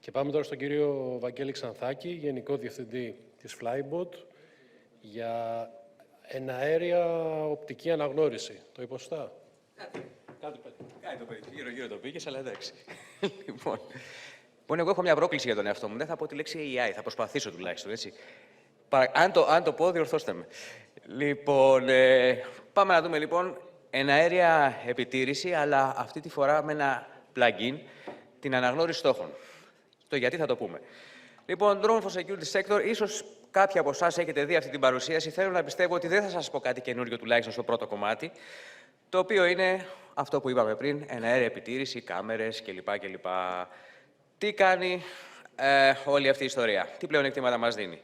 Και πάμε τώρα στον κύριο Βαγγέλη Ξανθάκη, Γενικό Διευθυντή της Flybot, για εναέρια οπτική αναγνώριση. Το είπα σωστά? Κάτι το παιδί. Γύρω-γύρω το πήγες, αλλά εντάξει. Λοιπόν, εγώ έχω μια πρόκληση για τον εαυτό μου. Δεν θα πω τη λέξη AI, θα προσπαθήσω τουλάχιστον, έτσι. Αν το πω, διορθώστε με. Λοιπόν, πάμε να δούμε λοιπόν εναέρια επιτήρηση, αλλά αυτή τη φορά με ένα plugin, την αναγνώριση στόχων. Το γιατί θα το πούμε. Λοιπόν, Drone for Security Sector, ίσως κάποιοι από εσάς έχετε δει αυτή την παρουσίαση. Θέλω να πιστεύω ότι δεν θα σας πω κάτι καινούριο, τουλάχιστον στο πρώτο κομμάτι, το οποίο είναι αυτό που είπαμε πριν, εναέρια επιτήρηση, κάμερες κλπ. Τι κάνει όλη αυτή η ιστορία, τι πλεονεκτήματα μας δίνει.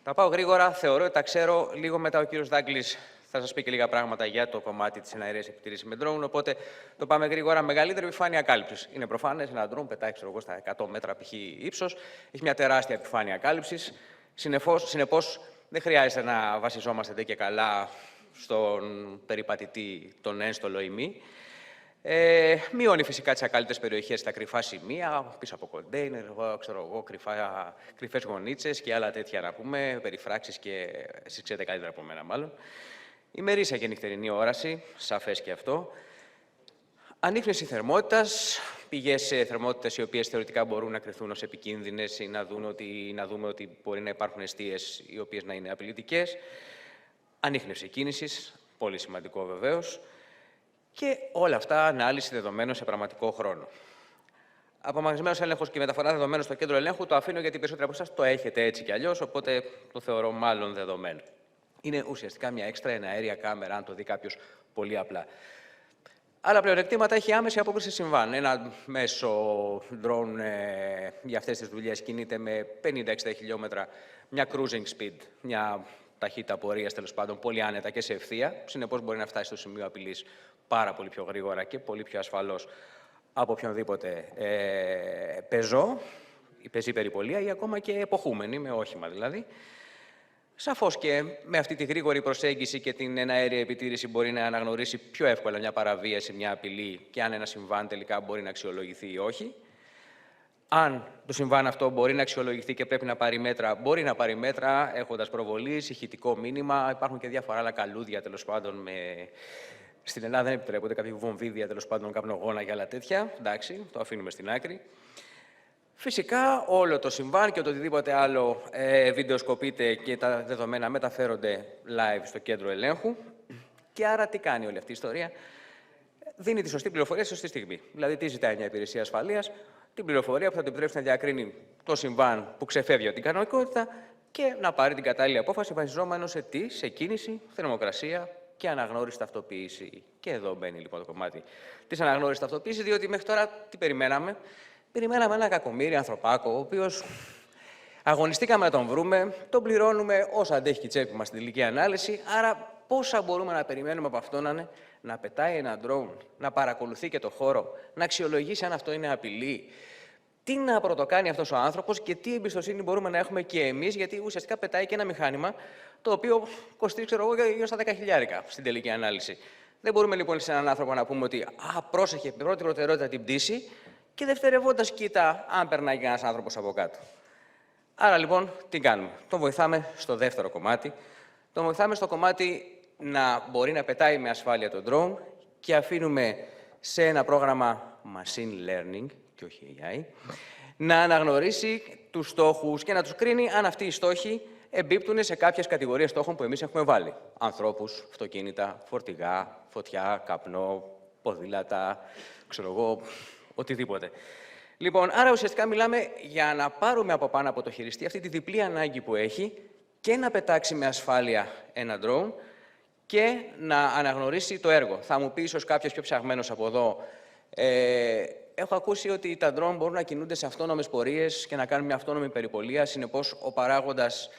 Θα πάω γρήγορα, θεωρώ ότι τα ξέρω. Λίγο μετά ο κύριος Δάγκλης θα σας πει και λίγα πράγματα για το κομμάτι της εναέρειας επιτήρησης με drone. Οπότε το πάμε γρήγορα. Μεγαλύτερη επιφάνεια κάλυψης. Είναι προφανές, ένα drone πετάει στα 100 μέτρα π.χ. ύψος. Έχει μια τεράστια επιφάνεια κάλυψης. Συνεπώς, δεν χρειάζεται να βασιζόμαστε και καλά στον περιπατητή, τον ένστολο ή μη. Μειώνει φυσικά τις ακάλυπτες περιοχές στα κρυφά σημεία, πίσω από κοντέινερ, κρυφές γωνίτσες και άλλα τέτοια να πούμε, περιφράξεις και εσείς ξέρετε καλύτερα από μένα μάλλον. Ημερήσια και νυχτερινή όραση, σαφές και αυτό. Ανίχνευση θερμότητας, πηγές θερμότητας οι οποίες θεωρητικά μπορούν να κριθούν ως επικίνδυνες ή να δούμε ότι μπορεί να υπάρχουν εστίες οι οποίες να είναι απειλητικές. Ανίχνευση κίνησης, πολύ σημαντικό βεβαίως. Και όλα αυτά ανάλυση δεδομένων σε πραγματικό χρόνο. Απομακρυσμένος έλεγχος και μεταφορά δεδομένων στο κέντρο ελέγχου το αφήνω γιατί περισσότεροι από εσάς το έχετε έτσι κι αλλιώς, οπότε το θεωρώ μάλλον δεδομένο. Είναι ουσιαστικά μια έξτρα εναέρια κάμερα, αν το δει κάποιος πολύ απλά. Άλλα πλεονεκτήματα έχει άμεση απόκριση συμβάν. Ένα μέσο drone για αυτές τις δουλειές κινείται με 50-60 χιλιόμετρα, μια cruising speed, μια ταχύτητα πορείας τέλος πάντων, πολύ άνετα και σε ευθεία. Συνεπώς μπορεί να φτάσει στο σημείο απειλής πάρα πολύ πιο γρήγορα και πολύ πιο ασφαλώς από οποιονδήποτε πεζό, η πεζή περιπολία ή ακόμα και εποχούμενη, με όχημα δηλαδή. Σαφώς και με αυτή τη γρήγορη προσέγγιση και την εναέρια επιτήρηση μπορεί να αναγνωρίσει πιο εύκολα μια παραβίαση, μια απειλή και αν ένα συμβάν τελικά μπορεί να αξιολογηθεί ή όχι. Αν το συμβάν αυτό μπορεί να αξιολογηθεί και πρέπει να πάρει μέτρα, μπορεί να πάρει μέτρα έχοντας προβολή, ηχητικό μήνυμα. Υπάρχουν και διάφορα άλλα καλούδια τέλος πάντων. Στην Ελλάδα δεν επιτρέπονται κάποια βομβίδια τέλος πάντων, καπνογόνα και άλλα τέτοια. Εντάξει, το αφήνουμε στην άκρη. Φυσικά όλο το συμβάν και οτιδήποτε άλλο βιντεοσκοπείται και τα δεδομένα μεταφέρονται live στο κέντρο ελέγχου. Και άρα τι κάνει όλη αυτή η ιστορία? Δίνει τη σωστή πληροφορία στη σωστή στιγμή. Δηλαδή, τι ζητάει μια υπηρεσία ασφαλείας? Την πληροφορία που θα του επιτρέψει να διακρίνει το συμβάν που ξεφεύγει από την κανονικότητα και να πάρει την κατάλληλη απόφαση βασιζόμενο σε τι? Σε κίνηση, θερμοκρασία και αναγνώριση ταυτοποίηση. Και εδώ μπαίνει λοιπόν το κομμάτι της αναγνώρισης ταυτοποίησης, διότι μέχρι τώρα τι περιμέναμε? Περιμέναμε ένα κακομοίρη ανθρωπάκο, ο οποίος αγωνιστήκαμε να τον βρούμε, τον πληρώνουμε όσα αντέχει και η τσέπη μας στην τελική ανάλυση. Άρα, πόσα μπορούμε να περιμένουμε από αυτόν να πετάει ένα drone, να παρακολουθεί και το χώρο, να αξιολογήσει αν αυτό είναι απειλή? Τι να πρωτοκάνει αυτός ο άνθρωπος και τι εμπιστοσύνη μπορούμε να έχουμε και εμείς, γιατί ουσιαστικά πετάει και ένα μηχάνημα το οποίο κοστίζει, γύρω στα 10.000 στην τελική ανάλυση. Δεν μπορούμε λοιπόν σε έναν άνθρωπο να πούμε ότι πρόσεχε, πρώτη προτεραιότητα την πτήση και δευτερευόντας κοίτα αν περνάει ένας άνθρωπος από κάτω. Άρα λοιπόν τι κάνουμε? Τον βοηθάμε στο δεύτερο κομμάτι. Τον βοηθάμε στο κομμάτι να μπορεί να πετάει με ασφάλεια το drone και αφήνουμε σε ένα πρόγραμμα machine learning και όχι AI να αναγνωρίσει τους στόχους και να τους κρίνει αν αυτοί οι στόχοι εμπίπτουν σε κάποιες κατηγορίες στόχων που εμείς έχουμε βάλει. Ανθρώπους, αυτοκίνητα, φορτηγά, φωτιά, καπνό, ποδήλατα, οτιδήποτε. Λοιπόν, άρα ουσιαστικά μιλάμε για να πάρουμε από πάνω από το χειριστή αυτή τη διπλή ανάγκη που έχει και να πετάξει με ασφάλεια ένα drone και να αναγνωρίσει το έργο. Θα μου πει ίσως κάποιος πιο ψαγμένος από εδώ, έχω ακούσει ότι τα drone μπορούν να κινούνται σε αυτόνομες πορείες και να κάνουν μια αυτόνομη περιπολία. Συνεπώς, ο παράγοντας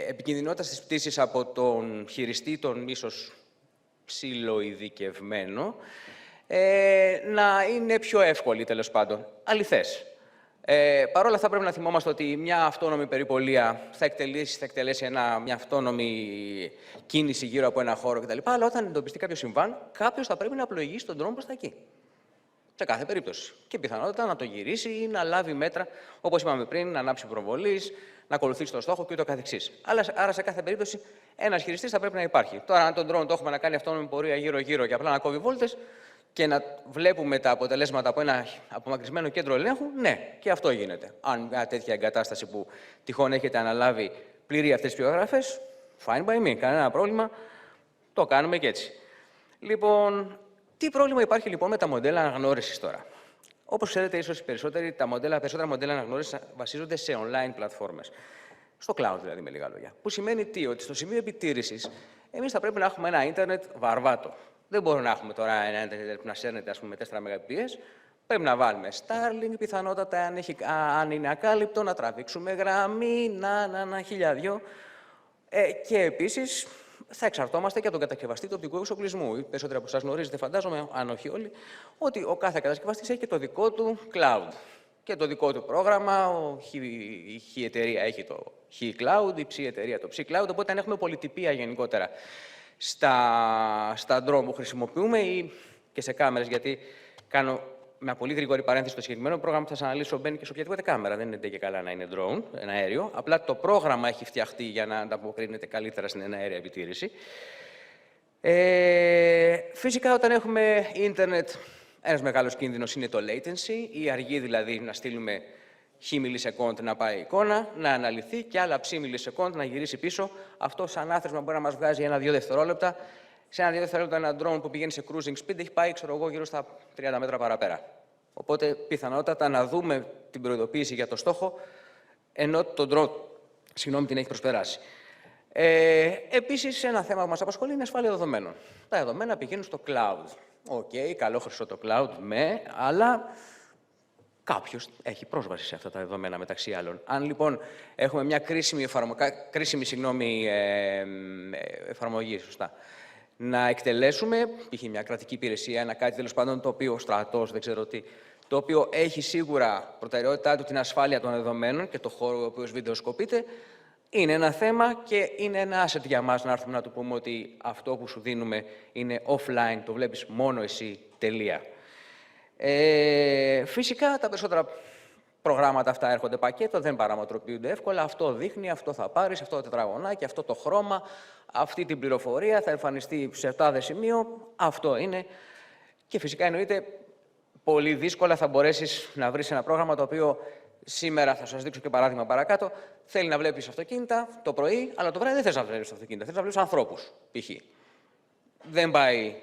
επικινδυνότητας της πτήσης από τον χειριστή, τον ίσως ψιλοειδικευμένο, να είναι πιο εύκολη, τέλος πάντων. Αληθές. Παρ' όλα αυτά πρέπει να θυμόμαστε ότι μια αυτόνομη περιπολία θα εκτελέσει μια αυτόνομη κίνηση γύρω από ένα χώρο κτλ. Αλλά όταν εντοπιστεί κάποιο συμβάν, κάποιος θα πρέπει να πλοηγήσει τον drone προς τα εκεί. Σε κάθε περίπτωση. Και πιθανότατα να το γυρίσει ή να λάβει μέτρα, όπως είπαμε πριν, να ανάψει προβολής, να ακολουθήσει το στόχο κ.ο.κ. Άρα, σε κάθε περίπτωση, ένας χειριστής θα πρέπει να υπάρχει. Τώρα, αν τον drone το έχουμε να κάνει αυτόνομη πορεία γύρω-γύρω και απλά να κόβει βόλτες και να βλέπουμε τα αποτελέσματα από ένα απομακρυσμένο κέντρο ελέγχου, ναι, και αυτό γίνεται. Αν μια τέτοια εγκατάσταση που τυχόν έχετε αναλάβει πληρεί αυτές τις προδιαγραφές, fine by me, κανένα πρόβλημα, το κάνουμε και έτσι. Λοιπόν, τι πρόβλημα υπάρχει λοιπόν με τα μοντέλα αναγνώρισης τώρα? Όπως ξέρετε, ίσως περισσότερα μοντέλα αναγνώρισης βασίζονται σε online πλατφόρμες. Στο cloud, δηλαδή, με λίγα λόγια. Που σημαίνει τι? Ότι στο σημείο επιτήρησης, εμείς θα πρέπει να έχουμε ένα ίντερνετ βαρβάτο. Δεν μπορούμε να έχουμε τώρα ένα ίντερνετ που να σέρνεται, ας πούμε, 4 Mbps. Πρέπει να βάλουμε Starlink, πιθανότατα, αν είναι ακάλυπτο, να τραβήξουμε γραμμή, χιλιάδιο. Και επίσης, θα εξαρτώμαστε και από τον κατασκευαστή του οπτικού εξοπλισμού. Οι περισσότεροι από εσάς γνωρίζετε, φαντάζομαι, αν όχι όλοι, ότι ο κάθε κατασκευαστής έχει και το δικό του cloud και το δικό του πρόγραμμα. Η χ εταιρεία έχει το χ cloud, η ψ εταιρεία το ψ cloud. Οπότε, αν έχουμε πολυτυπία γενικότερα στα drone που χρησιμοποιούμε ή και σε κάμερες, γιατί κάνω μια πολύ γρήγορη παρένθεση, το συγκεκριμένο πρόγραμμα που θα σας αναλύσω μπαίνει και σε οποιαδήποτε κάμερα. Δεν είναι και καλά να είναι drone, ένα αέριο. Απλά το πρόγραμμα έχει φτιαχτεί για να ανταποκρίνεται καλύτερα στην εναέρια επιτήρηση. Φυσικά, όταν έχουμε ίντερνετ, ένας μεγάλος κίνδυνος είναι το latency, η αργή δηλαδή να στείλουμε χ μιλισεκόντ να πάει η εικόνα, να αναλυθεί και άλλα ψ μιλισεκόντ να γυρίσει πίσω. Αυτό σαν άθροισμα μπορεί να μας βγάζει 1-2 δευτερόλεπτα. Σε 1-2 δευτερόλεπτα ένα drone που πηγαίνει σε cruising speed έχει πάει, ξέρω εγώ, γύρω στα 30 μέτρα παραπέρα. Οπότε, πιθανότατα να δούμε την προειδοποίηση για το στόχο, ενώ το drone, την έχει προσπεράσει. Επίσης, ένα θέμα που μας απασχολεί είναι η ασφάλεια δεδομένων. Τα δεδομένα πηγαίνουν στο cloud. Οκ, καλό χρυσό το cloud, αλλά κάποιος έχει πρόσβαση σε αυτά τα δεδομένα, μεταξύ άλλων. Αν λοιπόν έχουμε μια κρίσιμη εφαρμογή, να εκτελέσουμε, π.χ. μια κρατική υπηρεσία, ένα κάτι τέλος πάντων το οποίο, στρατός, δεν ξέρω τι, το οποίο έχει σίγουρα προτεραιότητά του την ασφάλεια των δεδομένων και το χώρο ο οποίος βιντεοσκοπείται, είναι ένα θέμα και είναι ένα asset για μας να έρθουμε να του πούμε ότι αυτό που σου δίνουμε είναι offline, το βλέπεις μόνο εσύ, τελεία. Φυσικά τα περισσότερα προγράμματα αυτά έρχονται πακέτο, δεν παραμετροποιούνται εύκολα. Αυτό δείχνει, αυτό θα πάρεις, αυτό το τετραγωνάκι, αυτό το χρώμα, αυτή την πληροφορία θα εμφανιστεί σε τάδε σημείο. Αυτό είναι. Και φυσικά εννοείται πολύ δύσκολα θα μπορέσεις να βρεις ένα πρόγραμμα το οποίο σήμερα, θα σας δείξω και παράδειγμα παρακάτω, θέλει να βλέπεις αυτοκίνητα το πρωί, αλλά το βράδυ δεν θες να βλέπεις αυτοκίνητα, θες να βλέπεις ανθρώπους, π.χ. Δεν πάει,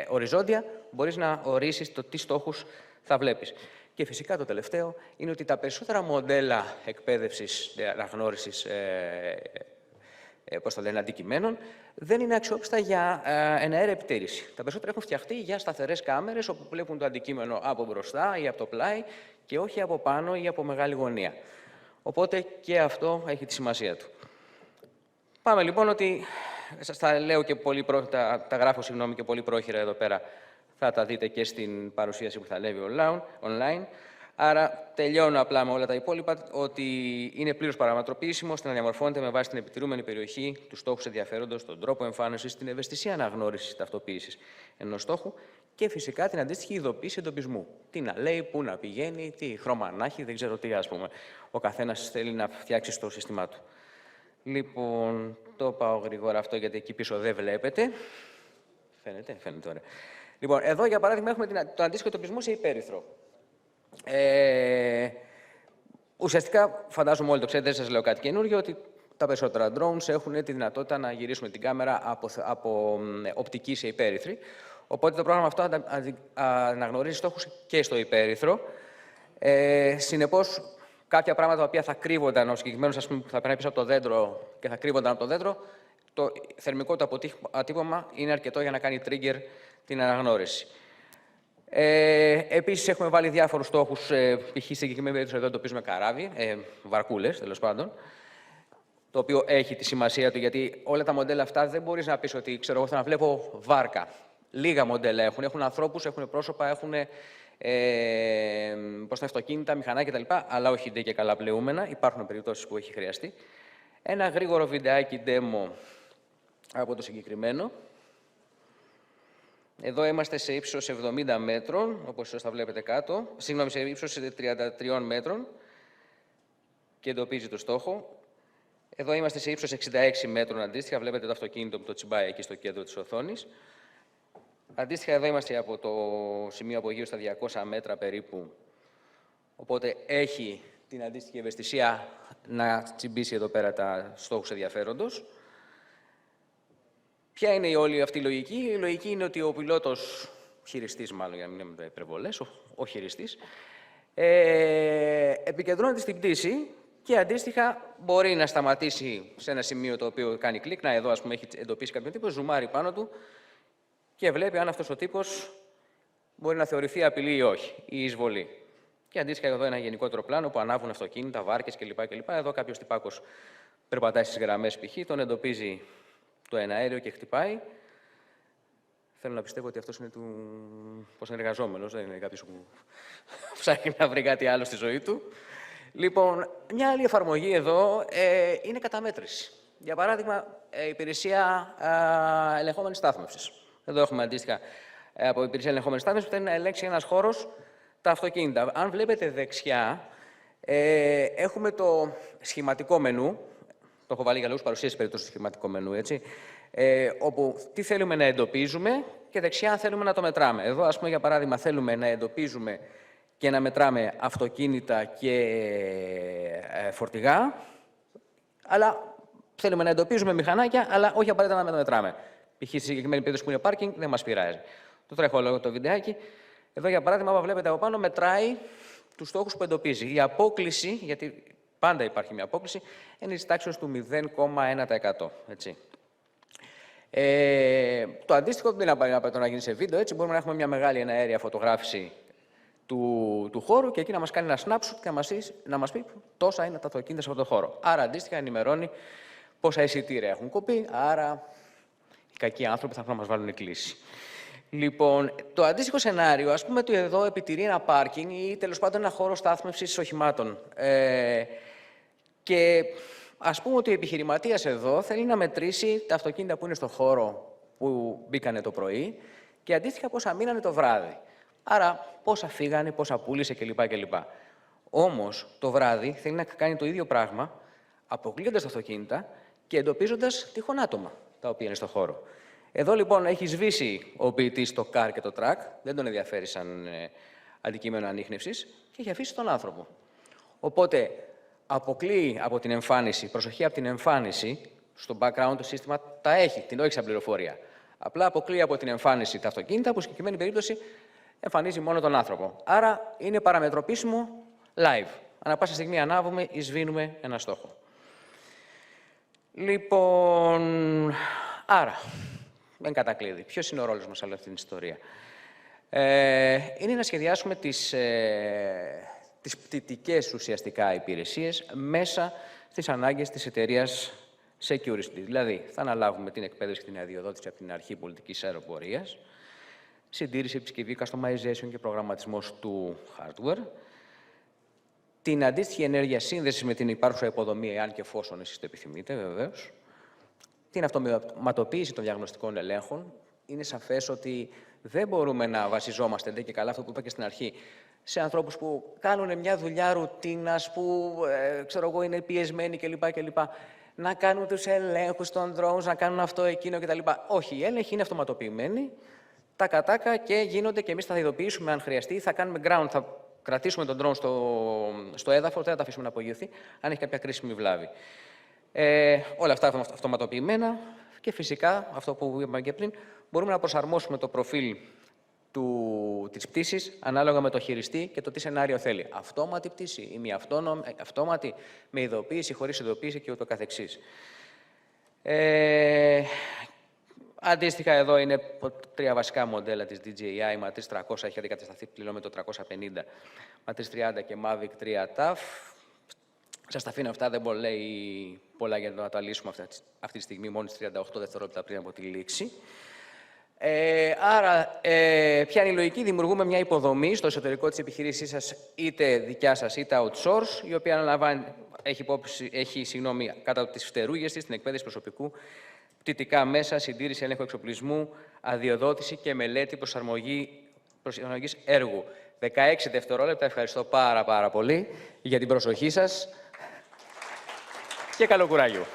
οριζόντια, μπορείς να ορίσεις το τι στόχους θα βλέπεις. Και φυσικά το τελευταίο είναι ότι τα περισσότερα μοντέλα εκπαίδευσης, αναγνώρισης αντικειμένων, δεν είναι αξιόπιστα για εναέρια επιτήρηση. Τα περισσότερα έχουν φτιαχτεί για σταθερές κάμερες, όπου βλέπουν το αντικείμενο από μπροστά ή από το πλάι και όχι από πάνω ή από μεγάλη γωνία. Οπότε και αυτό έχει τη σημασία του. Πάμε λοιπόν ότι, σας τα λέω και πολύ τα γράφω και πολύ πρόχειρα εδώ πέρα, θα τα δείτε και στην παρουσίαση που θα λέει online. Άρα, τελειώνω απλά με όλα τα υπόλοιπα, ότι είναι πλήρως παραμετροποιήσιμο ώστε να διαμορφώνεται με βάση την επιτηρούμενη περιοχή, τους στόχους ενδιαφέροντος, τον τρόπο εμφάνισης, την ευαισθησία αναγνώρισης ταυτοποίησης ενός στόχου και φυσικά την αντίστοιχη ειδοποίηση εντοπισμού. Τι να λέει, πού να πηγαίνει, τι χρώμα να έχει, δεν ξέρω τι, ας πούμε, ο καθένας θέλει να φτιάξει στο σύστημά του. Λοιπόν, το πάω γρήγορα αυτό γιατί εκεί πίσω δεν βλέπετε. Φαίνεται ωραία. Λοιπόν, εδώ για παράδειγμα έχουμε τον αντίστοιχο εντοπισμό σε υπέρυθρο. Ουσιαστικά, φαντάζομαι όλοι το ξέρετε, δεν σας λέω κάτι καινούργιο, ότι τα περισσότερα drones έχουν τη δυνατότητα να γυρίσουμε την κάμερα από οπτική σε υπέρυθρη. Οπότε το πρόγραμμα αυτό αναγνωρίζει στόχους και στο υπέρυθρο. Συνεπώς, κάποια πράγματα τα οποία θα κρύβονταν, ο συγκεκριμένος, ας πούμε, που θα περνάει πίσω από το δέντρο και θα κρύβονταν από το δέντρο, το θερμικό του αποτύπωμα είναι αρκετό για να κάνει trigger την αναγνώριση. Επίσης, έχουμε βάλει διάφορους στόχους, π.χ. στην συγκεκριμένη περίπτωση εδώ εντοπίζουμε καράβι, βαρκούλες τέλος πάντων, το οποίο έχει τη σημασία του, γιατί όλα τα μοντέλα αυτά δεν μπορείς να πεις ότι, ξέρω εγώ, θα να βλέπω βάρκα. Λίγα μοντέλα έχουν ανθρώπους, έχουν πρόσωπα, έχουν αυτοκίνητα, μηχανάκια κτλ. Αλλά όχι ντε και καλά πλεούμενα. Υπάρχουν περιπτώσεις που έχει χρειαστεί. Ένα γρήγορο βιντεάκι demo από το συγκεκριμένο. Εδώ είμαστε σε ύψος 70 μέτρων, όπως θα βλέπετε κάτω. Συγγνώμη, σε ύψος 33 μέτρων και εντοπίζει το στόχο. Εδώ είμαστε σε ύψος 66 μέτρων αντίστοιχα. Βλέπετε το αυτοκίνητο που το τσιμπάει εκεί στο κέντρο της οθόνης. Αντίστοιχα, εδώ είμαστε από το σημείο απογείου στα 200 μέτρα περίπου. Οπότε έχει την αντίστοιχη ευαισθησία να τσιμπήσει εδώ πέρα τα στόχους ενδιαφέροντος. Ποια είναι η όλη αυτή η λογική? Η λογική είναι ότι ο πιλότος, χειριστής μάλλον, για να μην είναι υπερβολές, ο χειριστής, επικεντρώνεται στην πτήση και αντίστοιχα μπορεί να σταματήσει σε ένα σημείο το οποίο κάνει κλικ. Να, εδώ ας πούμε έχει εντοπίσει κάποιον τύπο, ζουμάρει πάνω του και βλέπει αν αυτός ο τύπος μπορεί να θεωρηθεί απειλή ή όχι, ή εισβολή. Και αντίστοιχα εδώ ένα γενικότερο πλάνο που ανάβουν αυτοκίνητα, βάρκες κλπ. Εδώ κάποιος τυπάκος περπατάει στις γραμμές π.χ., τον εντοπίζει το εναέριο και χτυπάει. Θέλω να πιστεύω ότι αυτός είναι πως είναι εργαζόμενος, δεν είναι κάποιος που ψάχνει να βρει κάτι άλλο στη ζωή του. Λοιπόν, μια άλλη εφαρμογή εδώ είναι καταμέτρηση. Για παράδειγμα, υπηρεσία ελεγχόμενης στάθμευσης. Εδώ έχουμε αντίστοιχα από υπηρεσία ελεγχόμενης στάθμευσης που θέλει να ελέγξει ένας χώρος τα αυτοκίνητα. Αν βλέπετε δεξιά, έχουμε το σχηματικό μενού. Το έχω βάλει για λόγους παρουσίασης περίπτωση στο σχηματικό μενού, έτσι. Όπου τι θέλουμε να εντοπίζουμε και δεξιά θέλουμε να το μετράμε. Εδώ, ας πούμε, για παράδειγμα, θέλουμε να εντοπίζουμε και να μετράμε αυτοκίνητα και φορτηγά, αλλά θέλουμε να εντοπίζουμε μηχανάκια, αλλά όχι απαραίτητα να τα μετράμε. Π.χ. στη συγκεκριμένη περίπτωση που είναι πάρκινγκ, δεν μας πειράζει. Το τρέχω λόγω το βιντεάκι. Εδώ, για παράδειγμα, όπως βλέπετε από πάνω, μετράει τους στόχους που εντοπίζει. Η απόκλιση, γιατί πάντα υπάρχει μια απόκλιση, είναι της τάξης του 0,1%. Έτσι. Το αντίστοιχο δεν είναι απαραίτητο να γίνει σε βίντεο, έτσι. Μπορούμε να έχουμε μια μεγάλη εναέρια φωτογράφηση του χώρου και εκεί να μας κάνει ένα snapshot και να μας πει τόσα είναι τα αυτοκίνητα σε αυτό το χώρο. Άρα, αντίστοιχα, ενημερώνει πόσα εισιτήρια έχουν κοπεί, άρα οι κακοί άνθρωποι θα πρέπει να μας βάλουν κλίση. Λοιπόν, το αντίστοιχο σενάριο, ας πούμε ότι εδώ επιτηρεί ένα πάρκινγκ ή τέλος πάντων ένα χώρο στάθμευσης οχημάτων. Και ας πούμε ότι ο επιχειρηματίας εδώ θέλει να μετρήσει τα αυτοκίνητα που είναι στο χώρο που μπήκανε το πρωί και αντίστοιχα πόσα μείνανε το βράδυ. Άρα πόσα φύγανε, πόσα πούλησε κλπ. Όμως το βράδυ θέλει να κάνει το ίδιο πράγμα, αποκλείοντας τα αυτοκίνητα και εντοπίζοντας τυχόν άτομα τα οποία είναι στο χώρο. Εδώ λοιπόν έχει σβήσει ο ποιητής το car και το track, δεν τον ενδιαφέρει σαν αντικείμενο ανίχνευσης και έχει αφήσει τον άνθρωπο. Οπότε αποκλείει από την εμφάνιση, προσοχή από την εμφάνιση, στο background το σύστημα τα έχει, την όχι σαν πληροφορία. Απλά αποκλείει από την εμφάνιση τα αυτοκίνητα που, στη συγκεκριμένη περίπτωση, εμφανίζει μόνο τον άνθρωπο. Άρα είναι παραμετροπίσιμο live. Ανά πάσα στιγμή ανάβουμε ή σβήνουμε ένα στόχο. Λοιπόν, άρα, εν κατακλείδη, ποιος είναι ο ρόλος μας σε όλη αυτή την ιστορία? Είναι να σχεδιάσουμε τις πτυτικές ουσιαστικά υπηρεσίες μέσα στις ανάγκες της εταιρείας security. Δηλαδή, θα αναλάβουμε την εκπαίδευση και την αδειοδότηση από την αρχή πολιτικής αεροπορίας, συντήρηση, επισκευή, customization και προγραμματισμός του hardware, την αντίστοιχη ενέργεια σύνδεσης με την υπάρχουσα υποδομή, εάν και εφόσον εσείς το επιθυμείτε, βεβαίως, την αυτοματοποίηση των διαγνωστικών ελέγχων. Είναι σαφές ότι δεν μπορούμε να βασιζόμαστε, δεν και καλά αυτό που είπα και στην αρχή, σε ανθρώπους που κάνουν μια δουλειά ρουτίνας, που ξέρω εγώ, είναι πιεσμένοι κλπ. Να κάνουν τους ελέγχους των drones, να κάνουν αυτό, εκείνο κτλ. Όχι, οι έλεγχοι είναι αυτοματοποιημένοι, τα κατάκα και γίνονται και εμείς θα ειδοποιήσουμε αν χρειαστεί. Θα κάνουμε ground, θα κρατήσουμε τον drone στο έδαφος, δεν θα τα αφήσουμε να απογειωθεί, αν έχει κάποια κρίσιμη βλάβη. Όλα αυτά αυτοματοποιημένα και φυσικά, αυτό που είπαμε και πριν, μπορούμε να προσαρμόσουμε το προφίλ της πτήσης ανάλογα με το χειριστή και το τι σενάριο θέλει. Αυτόματη πτήση ή μη αυτόματη, με ειδοποίηση, χωρίς ειδοποίηση και ούτω καθεξής. Αντίστοιχα, εδώ είναι τρία βασικά μοντέλα της DJI. Matrix 300 έχει αντικατασταθεί πλέον με το 350, Matrix 30 και Mavic 3 TAF. Σας τα αφήνω αυτά, δεν λέει πολλά για να τα λύσουμε αυτή τη στιγμή, μόλις 38 δευτερόλεπτα πριν από τη λήξη. Άρα, ποια είναι η λογική? Δημιουργούμε μια υποδομή στο εσωτερικό της επιχειρήσής σας, είτε δικιά σας είτε outsource, η οποία αναλαμβάνει, έχει κατά τις φτερούγες της την εκπαίδευση προσωπικού, πτυτικά μέσα, συντήρηση, έλεγχο εξοπλισμού, αδειοδότηση και μελέτη προσαρμογής έργου. 16 δευτερόλεπτα. Ευχαριστώ πάρα πολύ για την προσοχή σας και καλό κουράγιο.